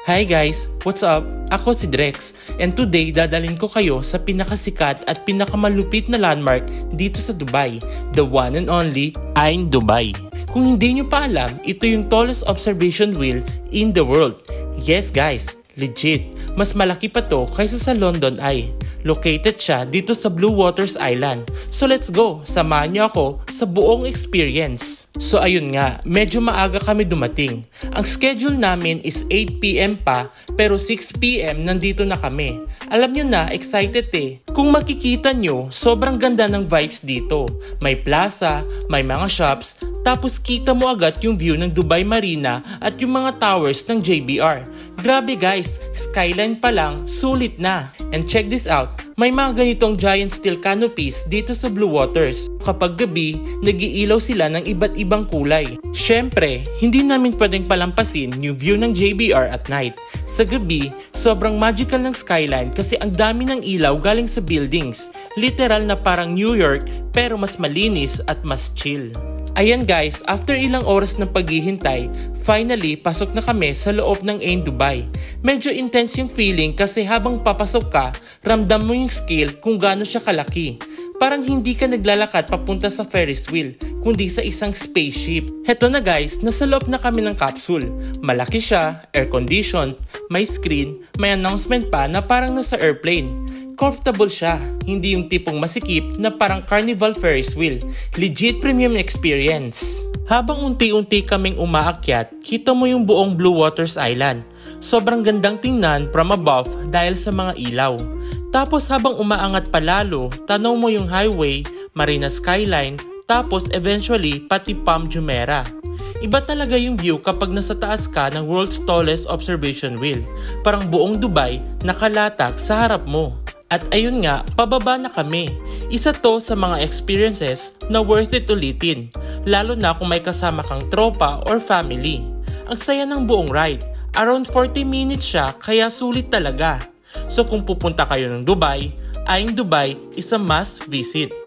Hi guys! What's up? Ako si Drex and today dadalhin ko kayo sa pinakasikat at pinakamalupit na landmark dito sa Dubai, the one and only Ain Dubai. Kung hindi nyo pa alam, ito yung tallest observation wheel in the world. Yes guys, legit. Mas malaki pa to kaysa sa London Eye. Located siya dito sa Blue Waters Island. So let's go, samahan niyo ako sa buong experience. So ayun nga, medyo maaga kami dumating. Ang schedule namin is 8 PM pa, pero 6 PM nandito na kami. Alam nyo na, excited eh. Kung makikita nyo, sobrang ganda ng vibes dito. May plaza, may mga shops, tapos kita mo agad yung view ng Dubai Marina at yung mga towers ng JBR. Grabe guys, skyline pa lang, sulit na. And check this out, may mga ganitong giant steel canopies dito sa Blue Waters. Kapag gabi, nag-iilaw sila ng iba't ibang kulay. Syempre, hindi namin pwedeng palampasin yung view ng JBR at night. Sa gabi, sobrang magical ng skyline kasi ang dami ng ilaw galing sa buildings. Literal na parang New York pero mas malinis at mas chill. Ayan guys, after ilang oras ng paghihintay, finally pasok na kami sa loob ng Ain Dubai. Medyo intense yung feeling kasi habang papasok ka, ramdam mo yung scale kung gaano siya kalaki. Parang hindi ka naglalakad papunta sa Ferris wheel, kundi sa isang spaceship. Heto na guys, nasa loob na kami ng capsule. Malaki siya, air-conditioned, may screen, may announcement pa na parang nasa airplane. Comfortable siya, hindi yung tipong masikip na parang carnival Ferris wheel. Legit premium experience. Habang unti-unti kaming umaakyat, kita mo yung buong Blue Waters Island. Sobrang gandang tingnan from above dahil sa mga ilaw. Tapos habang umaangat palalo, tanaw mo yung highway, Marina Skyline, tapos eventually pati Palm Jumeirah. Iba talaga yung view kapag nasa taas ka ng world's tallest observation wheel. Parang buong Dubai nakalatak sa harap mo. At ayun nga, pababa na kami. Isa to sa mga experiences na worth it ulitin, lalo na kung may kasama kang tropa or family. Ang saya ng buong ride. Around 40 minutes siya kaya sulit talaga. So kung pupunta kayo ng Dubai, Ain Dubai is a must visit.